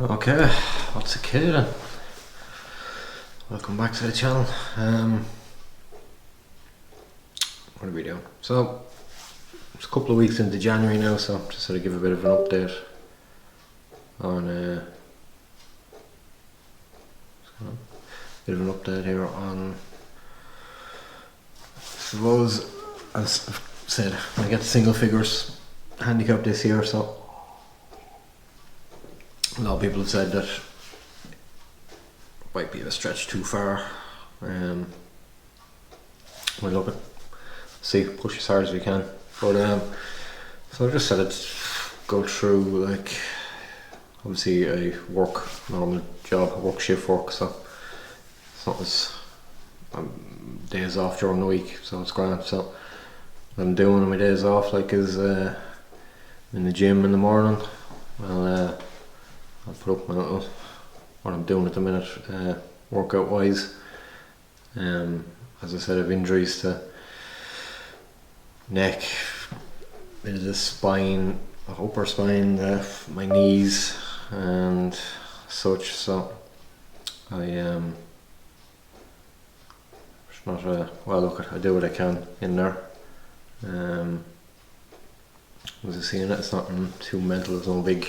Okay, what's okay then? Welcome back to the channel. What are we doing? So, it's a couple of weeks into January now, so just sort of give a bit of an update on here on, I suppose, as I've said, I get single figures handicap this year, so a lot of people have said that it might be a stretch too far. We'll look at push as hard as we can. But so I just said I'd go through, like, obviously I work normal job, I work shift work, so it's not as days off during the week, so it's grand. So what I'm doing on my days off, like, is in the gym in the morning. I'll put up my little, what I'm doing at the minute, workout wise. As I said, I have injuries to neck, bit of the spine, upper spine, my knees and such, so I it's not well, look, I do what I can in there. As I see in it, it's not too mental, it's no big,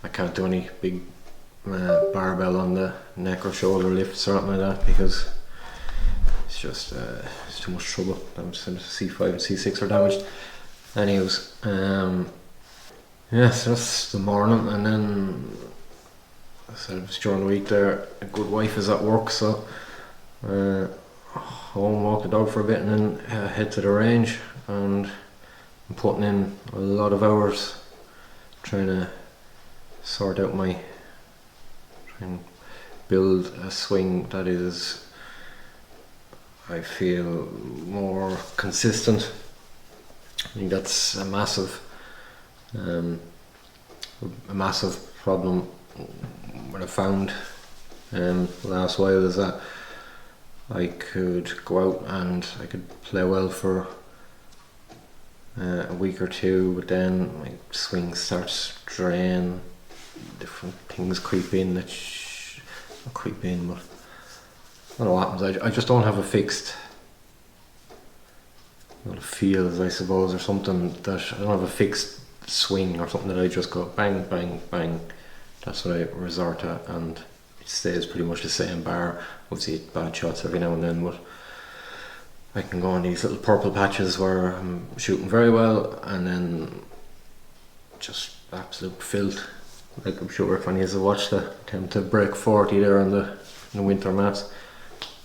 I can't do any big barbell on the neck or shoulder lifts or anything like that, because it's just it's too much trouble. I'm C5 and C6 are damaged. Anyways, yeah, so that's the morning, and then I said it was during the week there, a good wife is at work, so home, walk the dog for a bit, and then head to the range. And I'm putting in a lot of hours trying to sort out try and build a swing that is, I feel, more consistent. I think that's a massive problem. What I found the last while is that I could go out and I could play well for a week or two, but then my swing starts to drain, different things creep in that not creep in, but I don't know what happens. I just don't have a fixed, what it feels, I suppose, or something, that I don't have a fixed swing or something that I just go bang, bang, bang. That's what I resort to, and it stays pretty much the same bar. Obviously bad shots every now and then, but I can go on these little purple patches where I'm shooting very well, and then just absolute filth. Like, I'm sure if any of you watched the attempt to break 40 there on the winter mats,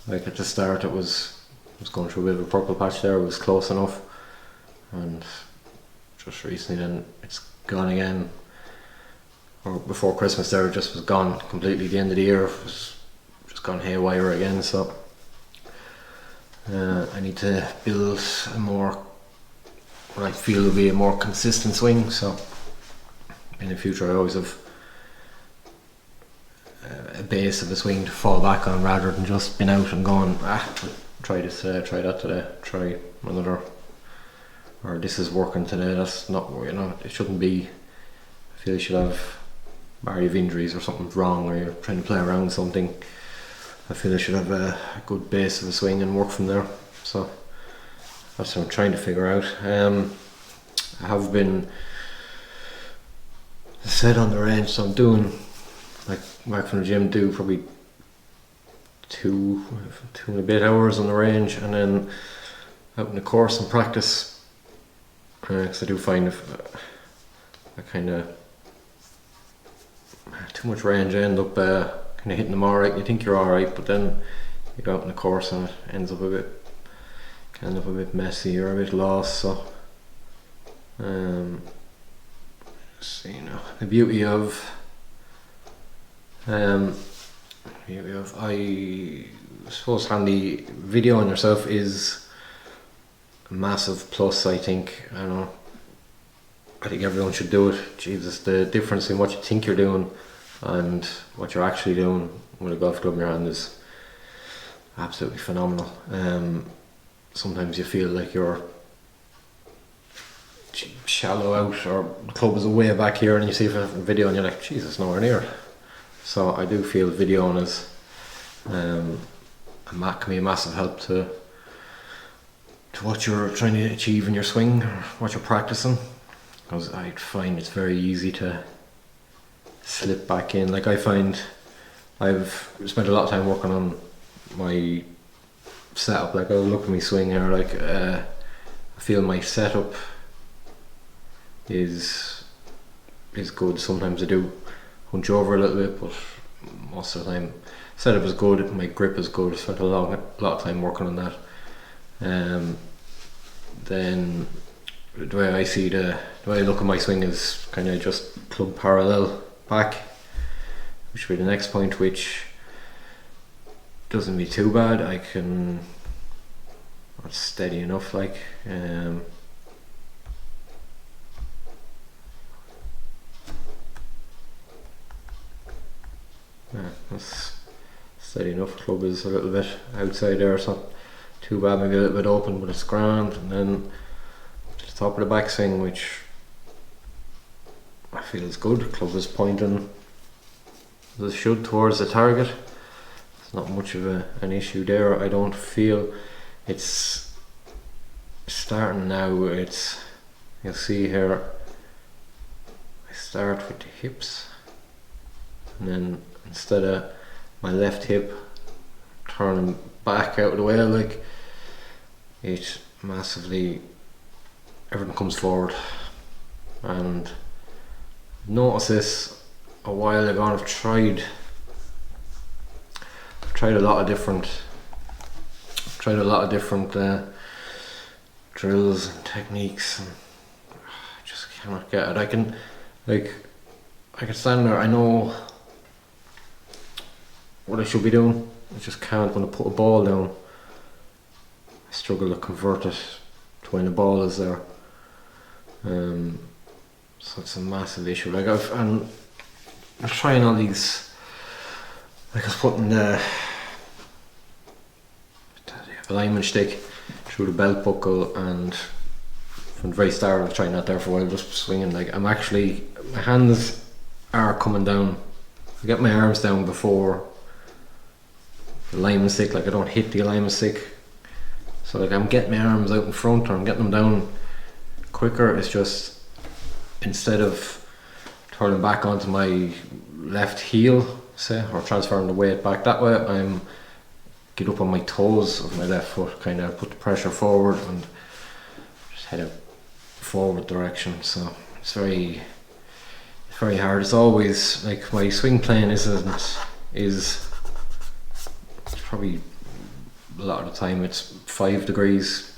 like at the start I was going through a bit of a purple patch there. It was close enough, and just recently then it's gone again, or before Christmas there it just was gone completely. The end of the year it was just gone haywire again, so I need to build a more, what I feel will be a more consistent swing. So in the future I always have a base of a swing to fall back on, rather than just being out and going, try this today, try that today, try another, or this is working today. That's not, it shouldn't be. I feel you should have, bar you have injuries or something's wrong, or you're trying to play around something, I feel I should have a good base of a swing and work from there. So that's what I'm trying to figure out. I have been set on the range, so I'm doing, like, back from the gym, do probably two and a bit hours on the range, and then out in the course and practice, because I do find if I kind of too much range, I end up kind of hitting them alright, you think you're alright, but then you go out in the course and it ends up a bit messy or a bit lost. So see now, the beauty of I suppose handy video on yourself is a massive plus, I think. I think everyone should do it. Jesus, the difference in what you think you're doing and what you're actually doing with a golf club in your hand is absolutely phenomenal. Sometimes you feel like you're shallow out, or the club is way back here, and you see a video and you're like, Jesus, nowhere near. So I do feel videoing is can be a massive help to what you're trying to achieve in your swing, or what you're practicing, because I find it's very easy to slip back in. Like, I find I've spent a lot of time working on my setup. Like, I'll look at my swing here, like I feel my setup is good. Sometimes I do hunch over a little bit, but most of the time setup is good, my grip is good. I spent a lot of time working on that. Then the way I look at my swing is kind of just club parallel back, which would be the next point, which doesn't be too bad. It's steady enough, like yeah, that's steady enough. Club is a little bit outside there, it's not too bad, maybe a little bit open, but it's grand. And then to the top of the backswing, which I feel is good. Club is pointing as it should towards the target. It's not much of an issue there. I don't feel it's starting now. You'll see here, I start with the hips, and then instead of my left hip turning back out of the way, like, it massively, everything comes forward. And notice this a while ago. I've tried a lot of different drills and techniques, and I just cannot get it. I can stand there, I know what I should be doing, I just can't. When I put a ball down, I struggle to convert it to when the ball is there. So it's a massive issue. Like, I'm trying all these, like I was putting the alignment stick through the belt buckle, and from the very start I was trying that there for a while, just swinging. Like, my hands are coming down, I get my arms down before the alignment stick. Like, I don't hit the alignment stick, so like I'm getting my arms out in front, or I'm getting them down quicker. It's just, instead of turning back onto my left heel, say, or transferring the weight back that way, I'm get up on my toes of my left foot, kind of put the pressure forward and just head out forward direction. So it's very hard. It's always like my swing plane is probably a lot of the time it's 5 degrees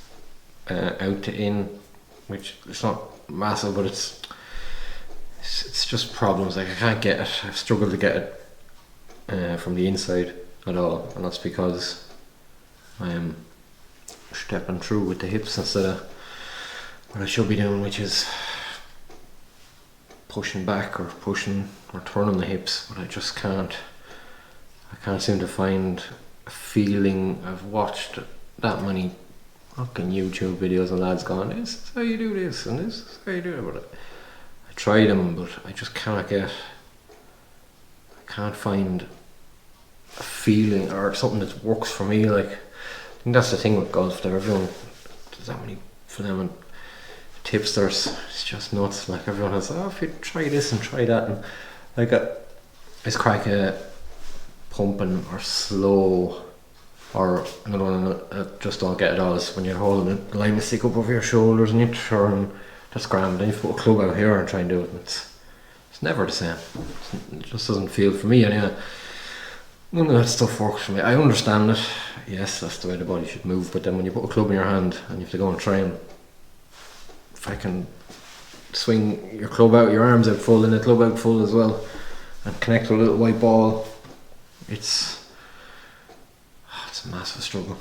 out to in, which it's not massive, but it's just problems. Like, I can't get it. I've struggled to get it from the inside at all, and that's because I am stepping through with the hips instead of what I should be doing, which is pushing back or turning the hips. But I just can't. I can't seem to find a feeling. I've watched that many fucking YouTube videos and lads going, "This is how you do this, and this is how you do it." But I tried them, but I just can't find a feeling or something that works for me. Like, I think that's the thing with golf, that everyone, there's that many flaming tipsters, it's just nuts. Like, everyone has, if you try this and try that, and like it's crack a pumping or slow, or another one just don't get it all is when you're holding the alignment stick up over your shoulders and you turn. That's grand. Then you put a club out here and try and do it, and it's never the same. It just doesn't feel for me anyway. None of that stuff works for me. I understand it, yes, that's the way the body should move, but then when you put a club in your hand and you have to go and try and fucking swing your club out, your arms out full and the club out full as well, and connect to a little white ball, it's a massive struggle.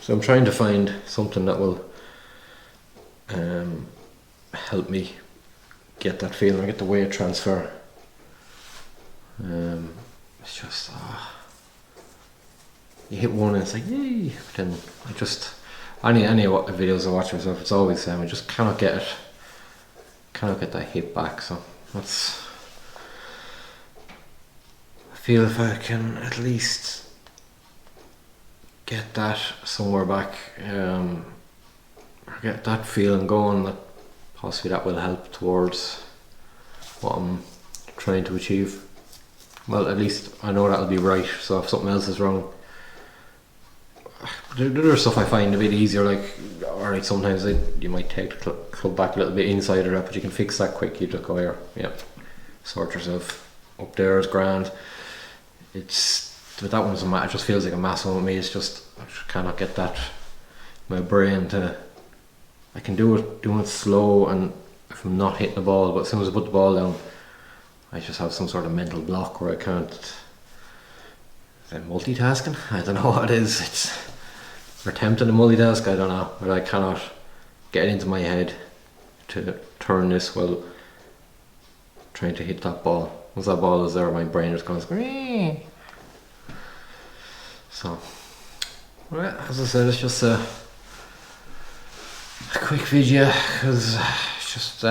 So I'm trying to find something that will help me get that feeling, or get the weight transfer. It's just you hit one and it's like yay, but then I just any videos I watch myself, it's always the same. I just cannot get that hip back. So feel if I can at least get that somewhere back, or get that feeling going, that possibly that will help towards what I'm trying to achieve. Well, at least I know that'll be right, so if something else is wrong, the other stuff I find a bit easier, like, alright, sometimes you might take the club back a little bit inside of that, but you can fix that quick. You just go here, sort yourself. Up there is grand. But that one's it just feels like a mass on with me. It's just, I just cannot get that, my brain to, I can doing it slow, and if I'm not hitting the ball, but as soon as I put the ball down, I just have some sort of mental block where I can't. Is it multitasking? I don't know what it is. It's attempting to multitask, I don't know, but I cannot get it into my head to turn this while trying to hit that ball. Once that ball is there, my brain just goes. So, well, as I said, it's just a quick video, because it's just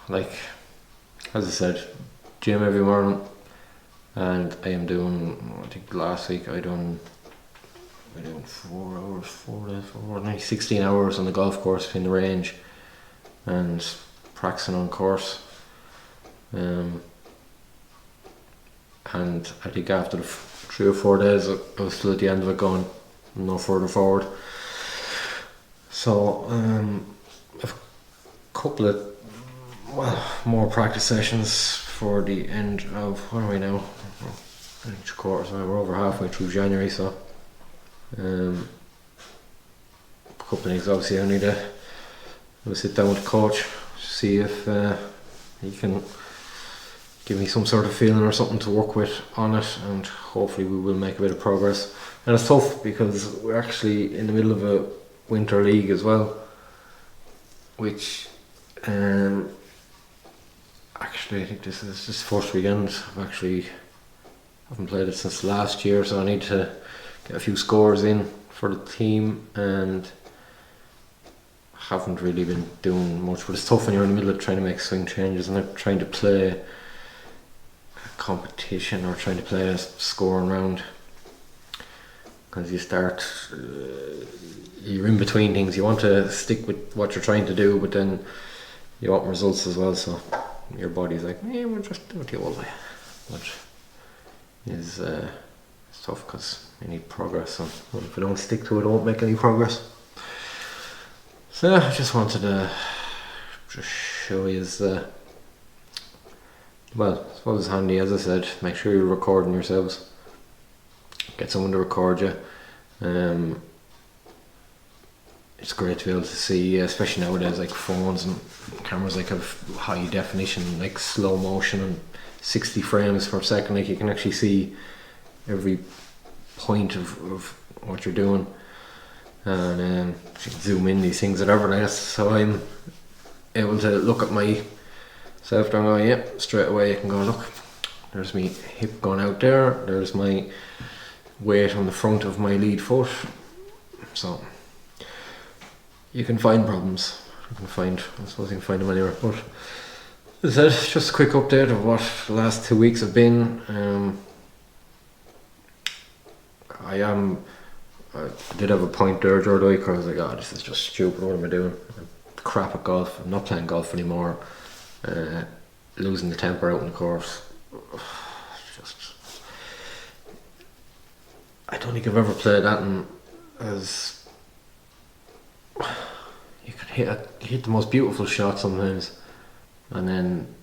like, as I said, gym every morning, and I am doing, I think last week I done 16 hours on the golf course in the range and practicing on course, and I think after the 3 or 4 days I was still at the end of it, going no further forward. So I've a couple of more practice sessions for the end of, what are we now? Each quarter, so we're over halfway through January, so a couple of things. Obviously I need to sit down with the coach, see if he can give me some sort of feeling or something to work with on it, and hopefully we will make a bit of progress. And it's tough because we're actually in the middle of a winter league as well, which actually I think this is this first weekend. Haven't played it since last year, so I need to get a few scores in for the team, and haven't really been doing much. But it's tough when you're in the middle of trying to make swing changes and not trying to play a competition or trying to play a scoring round, because you start you're in between things. You want to stick with what you're trying to do, but then you want results as well, so your body's like, we'll just do it the old way, which is it's tough because you need progress, and if I don't stick to it, I won't make any progress. So I just wanted to just show you well, I suppose it's handy, as I said, make sure you're recording yourselves, get someone to record you. It's great to be able to see, especially nowadays, like phones and cameras like have high definition, like slow motion and 60 frames per second, like you can actually see every point of what you're doing, and you can zoom in these things at everything. So I'm able to look at myself and go, straight away you can go, look, there's my hip going out there, there's my weight on the front of my lead foot. So you can find problems. I suppose you can find them anywhere. But as I said, just a quick update of what the last 2 weeks have been. I did have a point there during the week where I was like, this is just stupid, what am I doing? I'm crap at golf, I'm not playing golf anymore, losing the temper out on the course. I don't think I've ever played that, and as you could hit the most beautiful shot sometimes, and then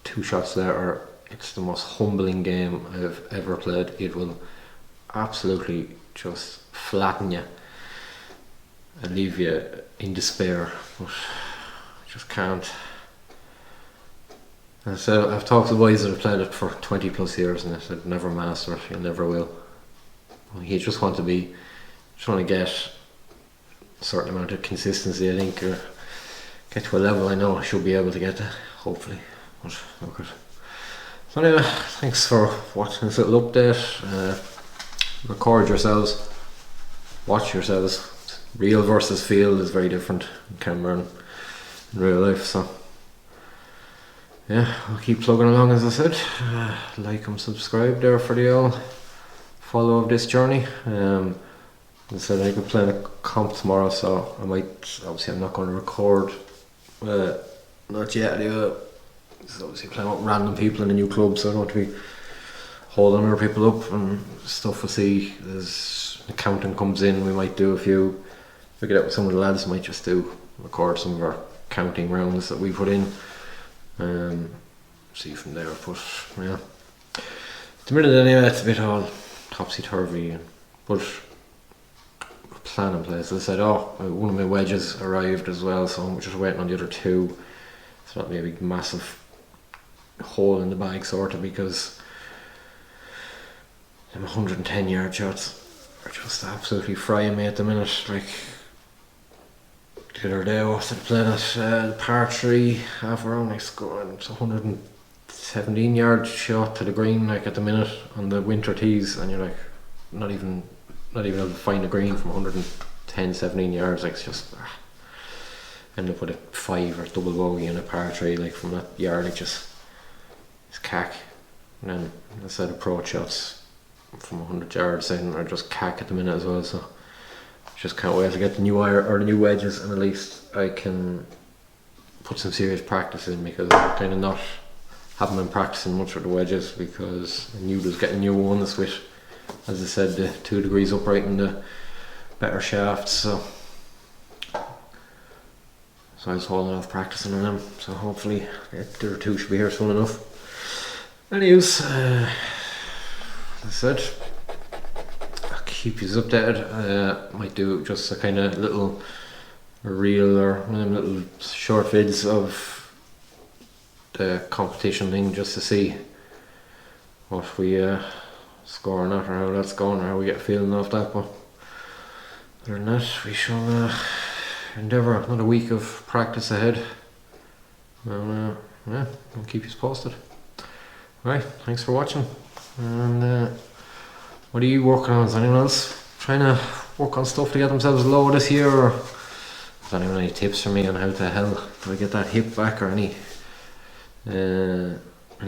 2 shots later it's the most humbling game I've ever played. It will absolutely just flatten you and leave you in despair, but I just can't. And so I've talked to boys that have played it for 20 plus years, and they said never master it, you never will. You just want to get a certain amount of consistency, I think, or get to a level I know I should be able to get to, hopefully. But look at. So anyway, thanks for watching this little update. Record yourselves, watch yourselves. Real versus field is very different in camera and in real life, so yeah, I'll keep plugging along as I said. Like and subscribe there for the all follow of this journey. As I said, I think we're playing a comp tomorrow, so I might, obviously I'm not going to record, not yet anyway. So obviously playing with random people in a new club, so I don't want to be holding other people up and stuff. We'll see, as accounting comes in, we might do a few, if we get out with some of the lads, might just record some of our counting rounds that we put in. See from there, but yeah. At the minute anyway, it's a bit all topsy-turvy, but plan in place. As I said, one of my wedges arrived as well, so I'm just waiting on the other two. It's not really a big massive hole in the bag sort of, because them 110 yard shots are just absolutely frying me at the minute. Like the other day I was playing at par 3 half round, I scored it's 117 yard shot to the green like at the minute on the winter tees, and you're like not even able to find a green from 117 yards. Like it's just end up with a 5 or double bogey in a par 3 like from that yard. Like it's cack. And then I said approach shots from 100 yards in are just cack at the minute as well, so just can't wait to get the new iron or the new wedges, and at least I can put some serious practice in, because I kind of haven't been practicing much with the wedges, because I knew I was getting new ones with, as I said, the 2 degrees upright and the better shafts, so I was holding off practicing on them, so hopefully the other 2 should be here soon enough. Anyways, as I said, I'll keep you updated. Might do just a kind of little reel or little short vids of the competition thing, just to see what we score or not, or how that's going, or how we get feeling off that. But other than that, we shall endeavour another week of practice ahead, and yeah, I'll keep you posted. Right, thanks for watching. And what are you working on? Is anyone else trying to work on stuff to get themselves low this year, or is anyone any tips for me on how the hell do I get that hip back, or any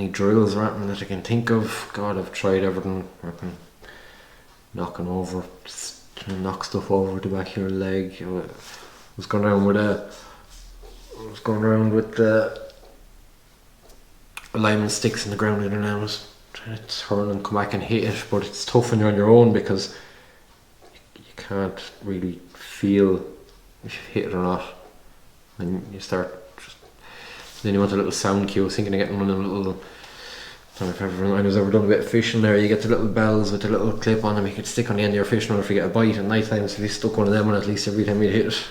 drills or anything that I can think of? God, I've tried everything. I've been trying to knock stuff over with the back of your leg. I was going around with the alignment sticks in the ground the other day. I was trying to turn and come back and hit it, but it's tough when you're on your own, because you can't really feel if you hit it or not, and you start then you want a little sound cue. I was thinking of getting one of them little, I don't know if anyone's ever done a bit of fishing there, you get the little bells with the little clip on them, you can stick on the end of your fishing rod if you get a bite at night time, so if you stuck one of them on at least every time you hit it,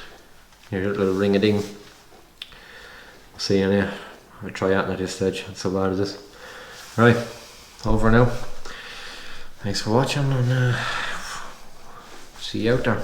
you hear a little ring a ding. We'll see anyway. I'll try that at this stage, it's so bad as this. Right, over now. Thanks for watching, and see you out there.